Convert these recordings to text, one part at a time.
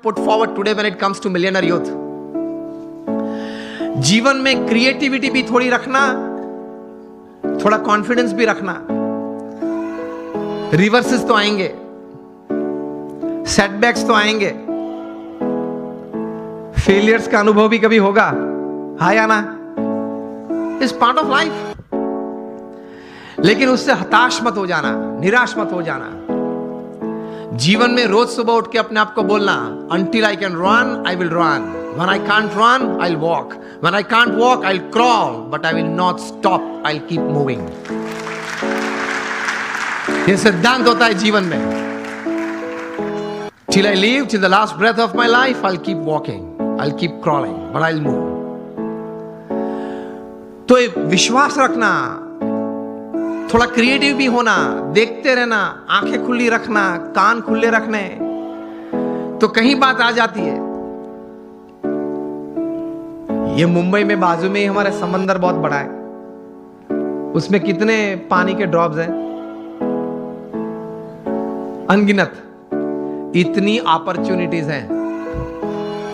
put forward today when it comes to millionaire youth. जीवन में creativity भी थोड़ी रखना, थोड़ा कॉन्फिडेंस भी रखना. रिवर्सेस तो आएंगे, सेटबैक्स तो आएंगे, फेलियर्स का अनुभव भी कभी होगा, हाँ या ना? It's part of life. लेकिन उससे हताश मत हो जाना, निराश मत हो जाना. जीवन में रोज सुबह उठ के अपने आप को बोलना, until I can run, I will run. When I can't run, I'll walk. When I can't walk, I'll crawl. But I will not stop. I'll keep moving. ये सिद्धांत होता है जीवन में. Till I live, till the last breath of my life, I'll keep walking. I'll keep crawling, but I'll move. तो ये विश्वास रखना, थोड़ा क्रिएटिव भी होना, देखते रहना, आंखें खुली रखना, कान खुले रखने, तो कहीं बात आ जाती है. ये मुंबई में बाजू में ही हमारा समंदर बहुत बड़ा है. उसमें कितने पानी के ड्रॉप्स हैं? अनगिनत. इतनी अपॉर्चुनिटीज हैं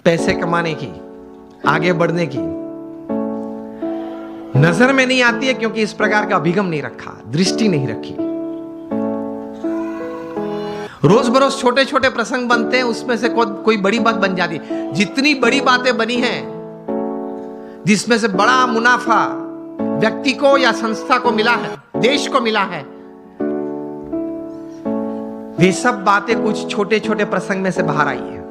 पैसे कमाने की, आगे बढ़ने की. नजर में नहीं आती है क्योंकि इस प्रकार का अभिगम नहीं रखा, दृष्टि नहीं रखी. रोज बरोज छोटे छोटे प्रसंग बनते हैं, उसमें से कोई बड़ी बात बन जाती है. जितनी बड़ी बातें बनी हैं, जिसमें से बड़ा मुनाफा व्यक्ति को या संस्था को मिला है, देश को मिला है, वे सब बातें कुछ छोटे छोटे प्रसंग में से बाहर आई है.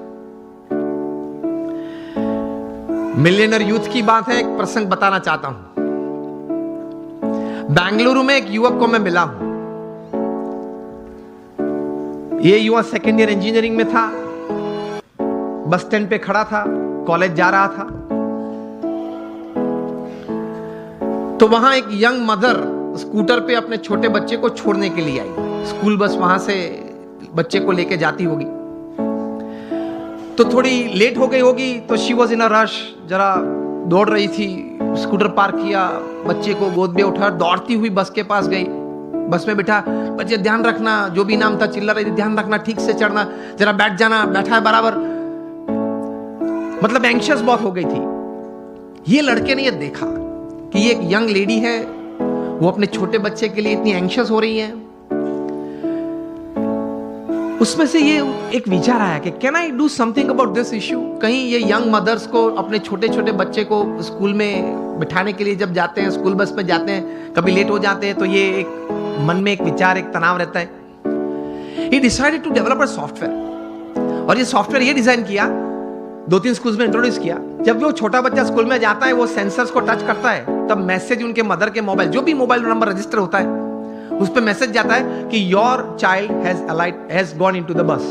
मिलियनर यूथ की बात है. एक प्रसंग बताना चाहता हूं. बेंगलुरु में एक युवक को मैं मिला हूं. यह युवक सेकेंड ईयर इंजीनियरिंग में था. बस स्टैंड पे खड़ा था, कॉलेज जा रहा था. तो वहां एक यंग मदर स्कूटर पे अपने छोटे बच्चे को छोड़ने के लिए आई. स्कूल बस वहां से बच्चे को लेके जाती होगी, तो थोड़ी लेट हो गई होगी. तो she was in a rush, जरा दौड़ रही थी. स्कूटर पार्क किया, बच्चे को गोद में उठा, दौड़ती हुई बस के पास गई. बस में बिठा, बच्चे ध्यान रखना, जो भी नाम था चिल्ला रही थी, ध्यान रखना, ठीक से चढ़ना, जरा बैठ जाना, बैठा है बराबर. मतलब एंग्शियस बहुत हो गई थी. ये लड़के ने ये देखा कि ये एक यंग लेडी है, वो अपने छोटे बच्चे के लिए इतनी एंग्शियस हो रही है. उसमें से ये एक विचार आया कि can I do something about this issue. कहीं ये यंग मदर्स को, अपने छोटे छोटे बच्चे को स्कूल में बिठाने के लिए जब जाते हैं, स्कूल बस में जाते हैं, कभी लेट हो जाते हैं, तो ये एक मन में एक विचार, एक तनाव रहता है. He decided to develop a software. और ये सॉफ्टवेयर ये डिजाइन किया, 2-3 स्कूल्स में इंट्रोड्यूस किया. जब वो छोटा बच्चा स्कूल में जाता है, वो सेंसर्स को टच करता है, तब मैसेज उनके मदर के मोबाइल, जो भी मोबाइल नंबर रजिस्टर होता है, उस पे मैसेज जाता है कि your child has gone into the bus.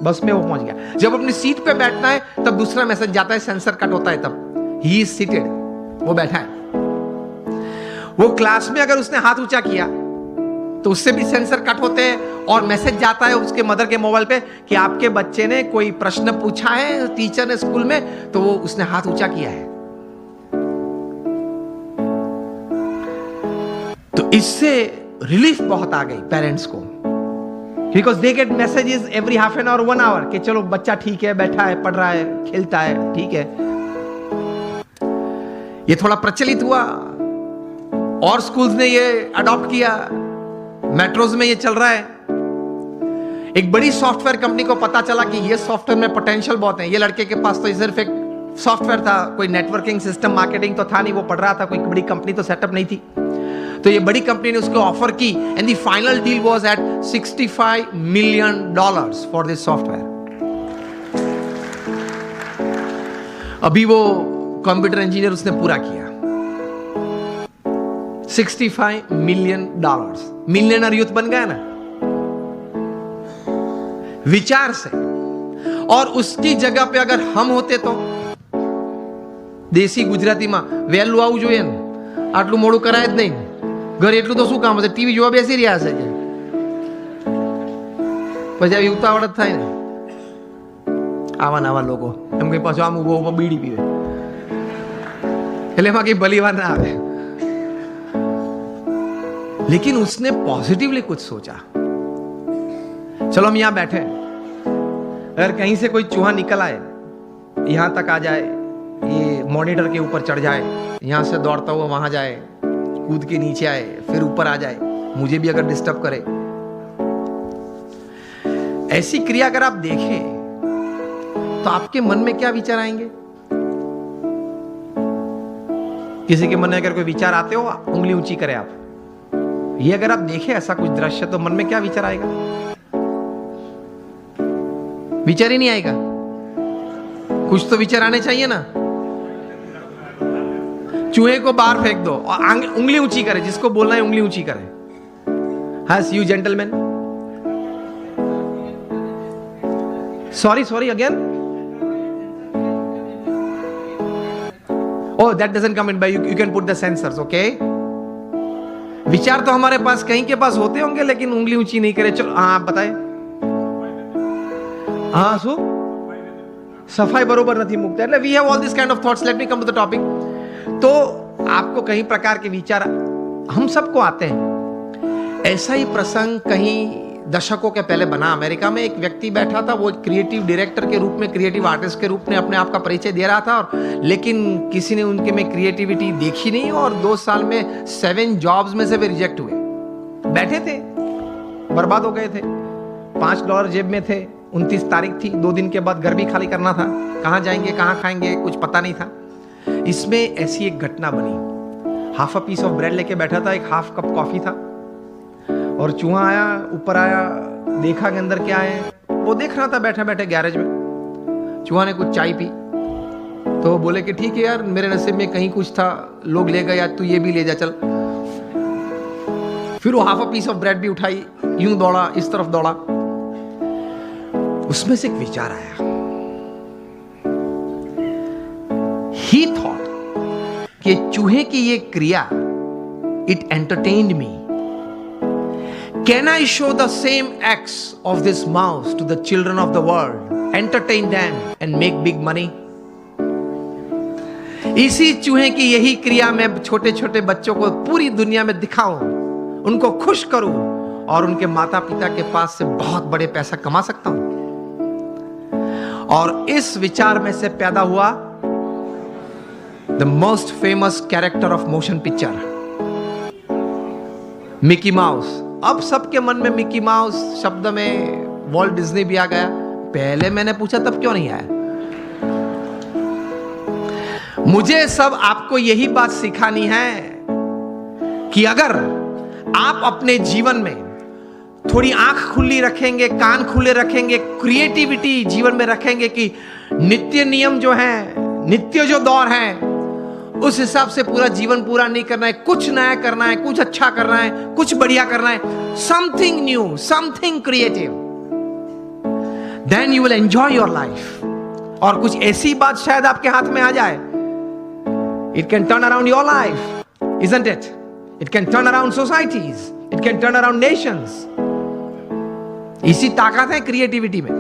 बस में वो पहुंच गया. जब अपनी सीट पे बैठता है, तब दूसरा मैसेज जाता है, सेंसर कट होता है, तब ही इज सीटेड, वो बैठा है. वो क्लास में अगर उसने हाथ ऊंचा किया, तो उससे भी सेंसर कट होते हैं, और मैसेज जाता है उसके मदर के मोबाइल पे कि आपके बच्चे ने कोई प्रश्न पूछा है टीचर ने स्कूल में, तो वो उसने हाथ ऊंचा किया है. तो इससे रिलीफ बहुत आ गई पेरेंट्स को, because they get messages every half an hour, 1 hour, कि चलो बच्चा ठीक है, बैठा है, पढ़ रहा है, खेलता है, ठीक है. ये थोड़ा प्रचलित हुआ और स्कूल्स ने ये अडॉप्ट किया. मेट्रोज में ये चल रहा है. एक बड़ी सॉफ्टवेयर कंपनी को पता चला कि ये सॉफ्टवेयर में पोटेंशियल बहुत है. ये लड़के के पास तो सिर्फ एक सॉफ्टवेयर था, कोई नेटवर्किंग सिस्टम, मार्केटिंग तो था नहीं, वो पढ़ रहा था, कोई बड़ी कंपनी तो सेटअप नहीं थी. तो ये बड़ी कंपनी ने उसको ऑफर की, and the final deal was at $65 million for this software. अभी वो कंप्यूटर इंजीनियर उसने पूरा किया. $65 million. मिलियनर यूथ बन गया ना विचार से. और उसकी जगह पे अगर हम होते तो देसी गुजराती में वહેલું આવવું જોઈએ ને, આટલું મોડું કરાય જ નહીં. ઘરે એટલું તો શું કામ હશે, ટીવી જોવા બેસી રહ્યા હશે કે પછી આવી ઉતાવળ જ થાય ને. આવા નવા લોકો એમ કે પાછું આમ ઉભો ઉભો બીડી પીવે, એટલે એમાં કઈ ભલી વાત ના આવે. लेकिन उसने पॉजिटिवली कुछ सोचा. चलो हम यहां बैठे, अगर कहीं से कोई चूहा निकल आए, यहां तक आ जाए, ये मॉनिटर के ऊपर चढ़ जाए, यहां से दौड़ता हुआ वहां जाए, कूद के नीचे आए, फिर ऊपर आ जाए, मुझे भी अगर डिस्टर्ब करे, ऐसी क्रिया अगर आप देखें तो आपके मन में क्या विचार आएंगे? किसी के मन में अगर कोई विचार आते हो, उंगली ऊंची करें आप। ये अगर आप देखें ऐसा कुछ दृश्य, तो मन में क्या विचार आएगा? विचार ही नहीं आएगा। कुछ तो विचार आने चाहिए ना। चूहे को बाहर फेंक दो और उंगली ऊंची करे, जिसको बोलना है उंगली ऊंची करे। Has you gentlemen? Sorry again. Oh, that doesn't come in by you can put the sensors, okay? विचार तो हमारे पास कहीं के पास होते होंगे, लेकिन उंगली ऊंची नहीं करे। चलो हाँ, आप बताए। हाँ, सो सफाई बरोबर नहीं मुक्त है। We have all this kind of thoughts. Let me come to the topic. तो आपको कई प्रकार के विचार हम सबको आते हैं। ऐसा ही प्रसंग कहीं दशकों के पहले बना। अमेरिका में एक व्यक्ति बैठा था, वो क्रिएटिव डायरेक्टर के रूप में, क्रिएटिव आर्टिस्ट के रूप में अपने आप का परिचय दे रहा था, और लेकिन किसी ने उनके में क्रिएटिविटी देखी नहीं, और 2 साल में 7 जॉब्स में से वे रिजेक्ट हुए। बैठे थे, बर्बाद हो गए थे, $5 जेब में थे, 29 तारीख थी, 2 दिन के बाद घर भी खाली करना था, कहाँ जाएंगे कहाँ खाएंगे कुछ पता नहीं था। इसमें ऐसी एक घटना बनी। Half a piece of bread लेके बैठा था, एक हाफ कप कॉफी था, और चूहा आया, ऊपर आया, देखा कि अंदर क्या है। वो देख रहा था बैठे बैठे गैरेज में। चूहा ने कुछ चाय पी, तो बोले कि ठीक है यार, मेरे नसीब में कहीं कुछ था, लोग ले गए, यार तू ये भी ले जा चल। फिर वो half a piece of bread भी उठाई, यूं दौड़ा, इस तरफ दौड़ा। उसमें से एक विचार आया। ही थॉट कि चूहे की ये क्रिया, it entertained me. Can I show the same acts of this mouse to the children of the world, entertain them and make big money? इसी चूहे की यही क्रिया मैं छोटे छोटे बच्चों को पूरी दुनिया में दिखाऊं, उनको खुश करूं, और उनके माता पिता के पास से बहुत बड़े पैसा कमा सकता हूं। और इस विचार में से पैदा हुआ the most famous character of motion picture, Mickey mouse. अब सबके मन में मिकी माउस शब्द में वॉल्ट डिज्नी भी आ गया। पहले मैंने पूछा तब क्यों नहीं आया? मुझे सब आपको यही बात सिखानी है कि अगर आप अपने जीवन में थोड़ी आंख खुली रखेंगे, कान खुले रखेंगे, क्रिएटिविटी जीवन में रखेंगे कि नित्य नियम जो है, नित्य जो दौर है, उस हिसाब से पूरा जीवन पूरा नहीं करना है, कुछ नया करना है, कुछ अच्छा करना है, कुछ बढ़िया करना है, something new, something creative, then you will enjoy your life. और कुछ ऐसी बात शायद आपके हाथ में आ जाए, it can turn around your life, isn't it? It can turn around societies, it can turn around Nations. इसी ताकत है क्रिएटिविटी में।